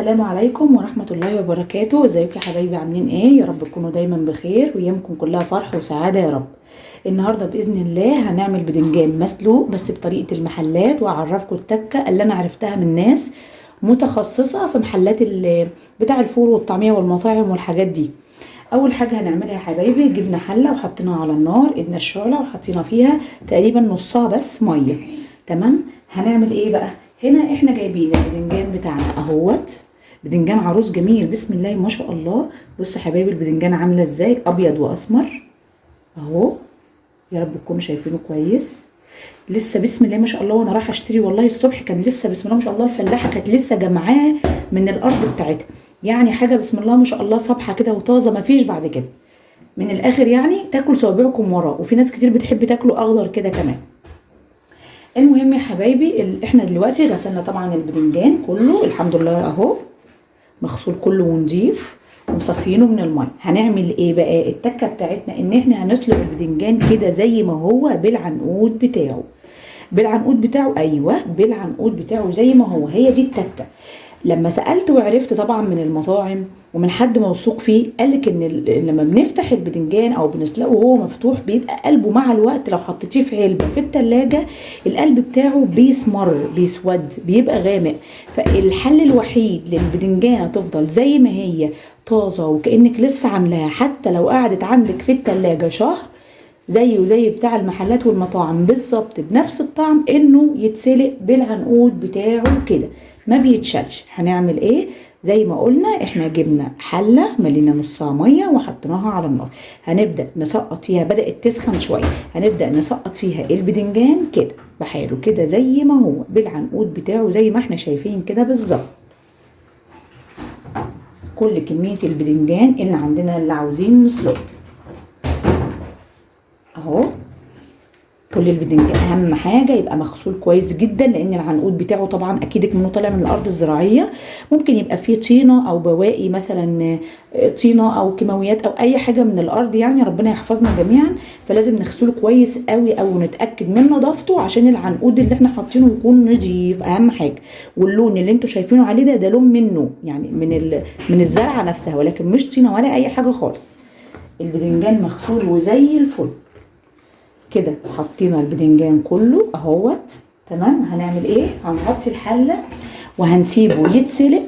السلام عليكم ورحمة الله وبركاته. ازيكم يا حبايبي؟ عاملين ايه؟ يا رب تكونوا دايما بخير وايامكم كلها فرح وسعادة يا رب. النهاردة بإذن الله هنعمل بدنجان مسلوق بس بطريقة المحلات، وأعرفكم التكة اللي أنا عرفتها من ناس متخصصة في محلات بتاع الفول والطعمية والمطاعم والحاجات دي. أول حاجة هنعملها يا حبايبي، جبنا حلة وحطيناها على النار، ادنا الشعلة وحطينا فيها تقريبا نصها بس مية. تمام. هنعمل ايه بقى؟ هنا احنا جايبين البدنجان بتاعنا اهوت، بدنجان عروس جميل بسم الله ما شاء الله. بصوا يا حبايبي البدنجان عامله ازاي، ابيض واسمر اهو، يا رب تكونوا شايفينه كويس. لسه بسم الله ما شاء الله، وانا رايحه اشتري والله الصبح كان لسه بسم الله ما شاء الله الفلاحه كانت لسه جمعاه من الارض بتاعتها، يعني حاجه بسم الله ما شاء الله صبحه كده وطازه، ما فيش بعد كده من الاخر، يعني تاكل صوابعكم وراه. وفي ناس كتير بتحب تاكله اخضر كده كمان. المهم يا حبايبي احنا دلوقتي غسلنا طبعا البدنجان كله الحمد لله اهو، مغسول كله ونضيف ومصفينه من الميه. هنعمل ايه بقى؟ التكه بتاعتنا ان احنا هنسلق البدنجان كده زي ما هو بالعنقود بتاعه، بالعنقود بتاعه، ايوه بالعنقود بتاعه زي ما هو، هي دي التكه. لما سالت وعرفت طبعا من المطاعم ومن حد موثوق فيه، قالك ان لما بنفتح البدنجان او بنسلقه وهو مفتوح بيبقى قلبه مع الوقت لو حطيتيه في علبه في التلاجة القلب بتاعه بيسمر بيسود بيبقى غامق. فالحل الوحيد للبدنجانه تفضل زي ما هي طازه وكانك لسه عاملاها، حتى لو قعدت عندك في التلاجة شهر زيه زي بتاع المحلات والمطاعم بالظبط بنفس الطعم، انه يتسلق بالعنقود بتاعه كده ما بيتشالش. هنعمل ايه؟ زي ما قلنا احنا جبنا حله ملينا نصها ميه وحطيناها على النار، هنبدا نسقط فيها، بدات تسخن شويه، هنبدا نسقط فيها البدنجان كده بحاله كده زي ما هو بالعنقود بتاعه زي ما احنا شايفين كده بالظبط. كل كميه البدنجان اللي عندنا اللي عاوزين نسلقه اهو. كل البدنجان اهم حاجه يبقى مغسول كويس جدا، لان العنقود بتاعه طبعا اكيد منه طالع من الارض الزراعيه، ممكن يبقى فيه طينه او بواقي مثلا، طينه او كيماويات او اي حاجه من الارض، يعني ربنا يحفظنا جميعا. فلازم نغسله كويس قوي او نتاكد من نظافته عشان العنقود اللي احنا حاطينه يكون نضيف اهم حاجه. واللون اللي انتوا شايفينه عليه ده لون منه، يعني من الزرعه نفسها، ولكن مش طينه ولا اي حاجه خالص. البدنجان مغسول وزي الفل كده. حطينا البدنجان كله اهوت. تمام. هنعمل ايه؟ هنغطي الحله وهنسيبه يتسلق.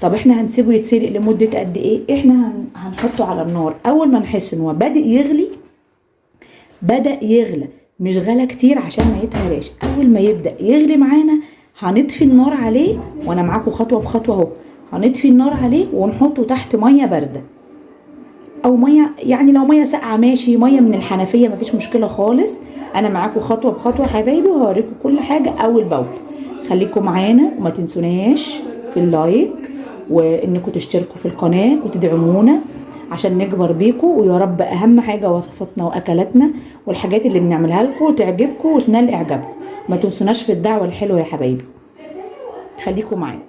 طب احنا هنسيبه يتسلق لمده قد ايه؟ احنا هنحطه على النار اول ما نحس ان هو بدأ يغلى، مش غلى كتير عشان ما يتهراش. اول ما يبدأ يغلي معانا هنطفي النار عليه، وانا معاكم خطوه بخطوه اهو. هنطفي النار عليه ونحطه تحت ميه بارده او ميه، يعني لو ميه ساقعه ماشي، ميه من الحنفيه مفيش مشكله خالص. انا معاكم خطوه بخطوه حبايبي، وهوريكم كل حاجه اول باول. خليكم معانا وما تنسوناش في اللايك، وانكم تشتركوا في القناه وتدعمونا عشان نكبر بيكم. ويا رب اهم حاجه وصفاتنا واكلاتنا والحاجات اللي بنعملها لكم تعجبكم وتنال اعجابكم. ما تنسوناش في الدعوه الحلوه يا حبايبي. خليكم معانا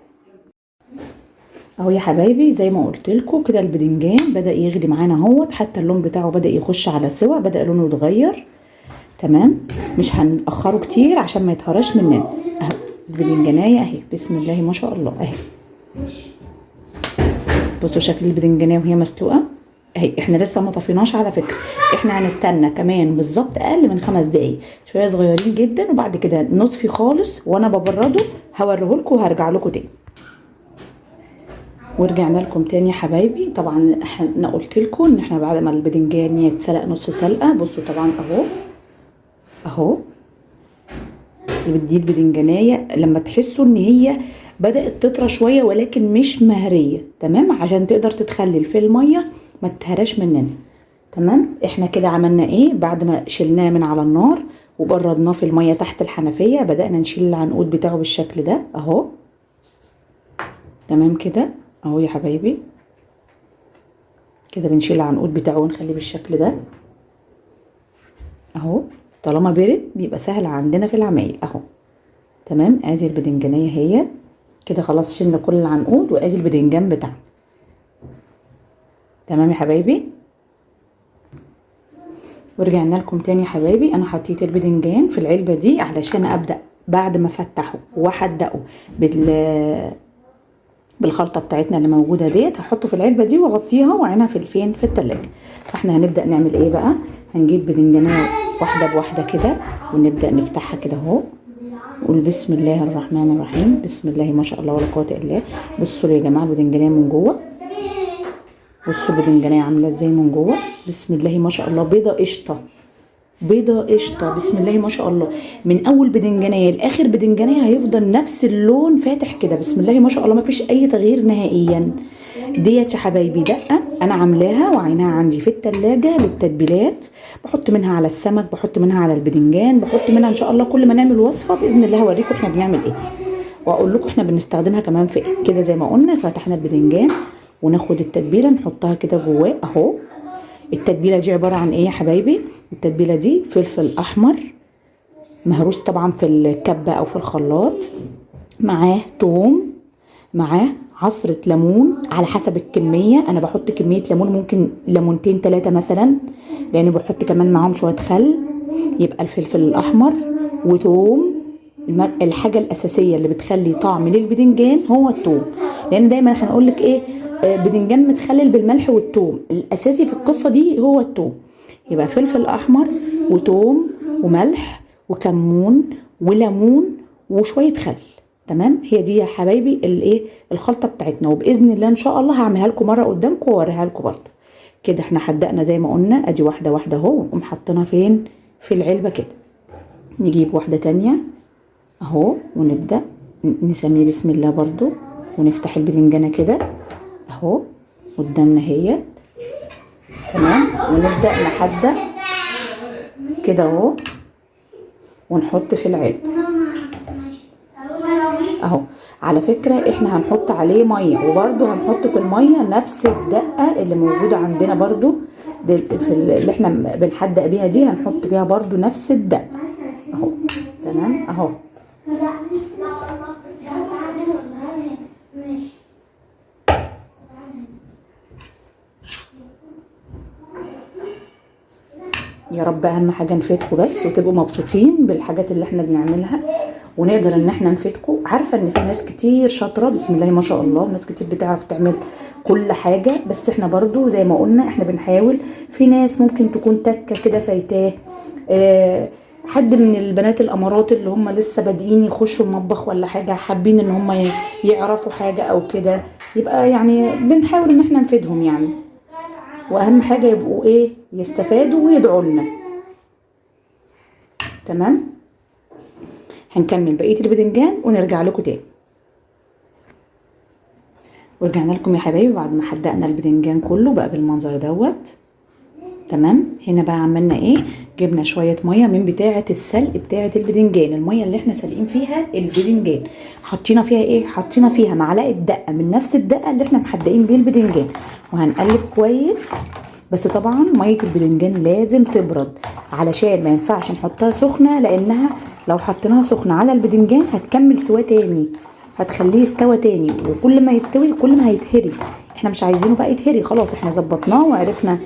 اهو يا حبايبي. زي ما قلت لكم كده البدنجان بدا يغلي معانا اهوت، حتى اللون بتاعه بدا يخش على سوا، بدا لونه يتغير. تمام. مش هنأخره كتير عشان ما يتهرش مننا اهو. البدنجانيه اهي بسم الله ما شاء الله اهي. بصوا شكل البدنجانيه وهي مسلوقه اهي. احنا لسه ما طفيناش على فكره، احنا هنستنى كمان بالظبط اقل من 5 دقايق، شويه صغيرين جدا، وبعد كده نطفي خالص وانا ببرده هوريهولكم وهرجع لكم تاني. ورجعنا لكم تاني يا حبايبي. طبعا انا قلت لكم ان احنا بعد ما البدنجان يتسلق نص سلقه، بصوا طبعا اهو دي البدنجانيه لما تحسوا ان هي بدات تطرى شويه ولكن مش مهريه، تمام، عشان تقدر تتخلل في الميه ما تتهراش مننا. تمام. احنا كده عملنا ايه؟ بعد ما شلناه من على النار وبردناه في الميه تحت الحنفيه، بدانا نشيل العنقود بتاعه بالشكل ده اهو. تمام كده اهو يا حبايبي، كده بنشيل العنقود بتاعه ونخليه بالشكل ده اهو. طالما برد بيبقى سهل عندنا في العمايل اهو. تمام. ادي البدنجانيه هي كده خلاص، شلنا كل العنقود وادي البدنجان بتاعنا. تمام يا حبايبي. ورجعنا لكم تاني يا حبايبي. انا حطيت البدنجان في العلبه دي علشان ابدا بعد ما افتحه واحدقه بالخلطه بتاعتنا اللي موجوده ديت. هحطه في العلبه دي واغطيها واعينها في التلاجة. فاحنا هنبدا نعمل ايه بقى؟ هنجيب بدنجانيه واحده بواحده كده ونبدا نفتحها كده اهو. قول بسم الله الرحمن الرحيم. بسم الله ما شاء الله ولا قوه الا بالله. بصوا يا جماعه البدنجانيه من جوه، بصوا البدنجانيه عامله ازاي من جوه. بسم الله ما شاء الله، بيضه قشطه، بيضه قشطه، بسم الله ما شاء الله. من اول بدنجانيه لاخر بدنجانيه هيفضل نفس اللون فاتح كده، بسم الله ما شاء الله، ما فيش اي تغيير نهائيا. ديت يا حبايبي دقه انا عاملاها وعينها عندي في التلاجة للتتبيلات. بحط منها على السمك، بحط منها على البدنجان، بحط منها ان شاء الله كل ما نعمل وصفه باذن الله هوريكم احنا بنعمل ايه، واقول لكم احنا بنستخدمها كمان في ايه. كده زي ما قلنا فتحنا البدنجان وناخد التتبيله نحطها كده جواه اهو. التتبيله دي عباره عن ايه يا حبايبي؟ التتبيله دي فلفل احمر مهروس طبعا في الكبه او في الخلاط، معاه توم، معاه عصره ليمون على حسب الكميه. انا بحط كميه ليمون ممكن ليمونتين 3 مثلا، لان بحط كمان معاهم شويه خل. يبقى الفلفل الاحمر وتوم. الحاجه الاساسيه اللي بتخلي طعم للبدنجان هو التوم، لان دايما هنقول لك ايه، بدنجان متخلل بالملح والثوم، الاساسي في القصه دي هو الثوم. يبقى فلفل احمر وثوم وملح وكمون وليمون وشويه خل. تمام، هي دي يا حبايبي الايه الخلطه بتاعتنا، وباذن الله ان شاء الله هعملها لكم مره قدامكم واوريها لكم برده. كده احنا حدقنا زي ما قلنا، ادي واحده واحده اهو، ونقوم حاطينها فين؟ في العلبه كده. نجيب واحده تانية اهو ونبدا نسميه بسم الله برضو، ونفتح البدنجانه كده اهو قدامنا اهي. تمام، ونبدا نحدق كده اهو ونحط في العلبه اهو. على فكره احنا هنحط عليه ميه، وبرده هنحط في الميه نفس الدقه اللي موجوده عندنا برده في اللي احنا بنحدق بيها دي، هنحط فيها برده نفس الدقه اهو. تمام اهو. يا رب اهم حاجه نفيدكم بس وتبقوا مبسوطين بالحاجات اللي احنا بنعملها، ونقدر ان احنا نفيدكم. عارفه ان في ناس كتير شاطره بسم الله ما شاء الله، ناس كتير بتعرف تعمل كل حاجه، بس احنا برضو زي ما قلنا احنا بنحاول. في ناس ممكن تكون تكه كده فايتاه، حد من البنات الامارات اللي هم لسه بادئين يخشوا المطبخ ولا حاجه، حابين ان هم يعرفوا حاجه او كده، يبقى يعني بنحاول ان احنا نفيدهم يعني. واهم حاجه يبقوا ايه، يستفادوا ويدعوا لنا. تمام، هنكمل بقيه البدنجان ونرجع لكم تاني. ورجعنا لكم يا حبايبي بعد ما حدقنا البدنجان كله بقى بالمنظر دوت. تمام، هنا بقى عملنا ايه؟ جبنا شويه ميه من بتاعه السلق بتاعه البدنجان، الميه اللي احنا سالقين فيها البدنجان، حطينا فيها ايه؟ حطينا فيها معلقه دقه من نفس الدقه اللي احنا محدقين بيه البدنجان، وهنقلب كويس. بس طبعا ميه البدنجان لازم تبرد، علشان ما ينفعش نحطها سخنه، لانها لو حطيناها سخنه على البدنجان هتكمل سوا تاني، هتخليه يستوى تاني، وكل ما يستوي كل ما هيتهري. احنا مش عايزينه بقى يتهري، خلاص احنا ظبطناه وعرفنا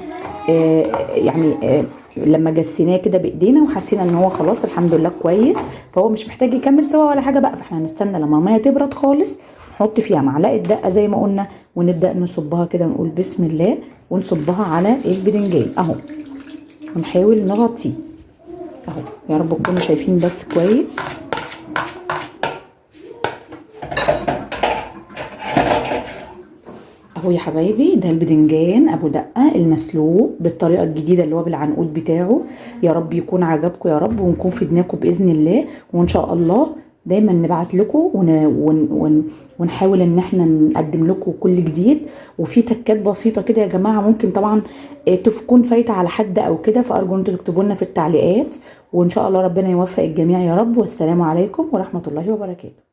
لما جسيناه كده بايدينا وحسينا ان هو خلاص الحمد لله كويس، فهو مش محتاج يكمل سوا ولا حاجه بقى. فاحنا هنستنى لما الميه تبرد خالص، نحط فيها معلقه دقه زي ما قلنا، ونبدا نصبها كده ونقول بسم الله، ونصبها على البدنجان اهو، ونحاول نغطيه اهو. يا رب تكونوا شايفين بس كويس اهو يا حبايبي. ده البدنجان ابو دقه المسلوق بالطريقه الجديده اللي هو بالعنقود بتاعه. يا رب يكون عجبكم يا رب، ونكون فدناكم باذن الله، وان شاء الله دايما نبعت لكم ونحاول ان احنا نقدم لكم كل جديد. وفي تكات بسيطه كده يا جماعه ممكن طبعا تكون فايته على حد او كده، فارجو ان انتوا تكتبوا لنا في التعليقات، وان شاء الله ربنا يوفق الجميع يا رب. والسلام عليكم ورحمه الله وبركاته.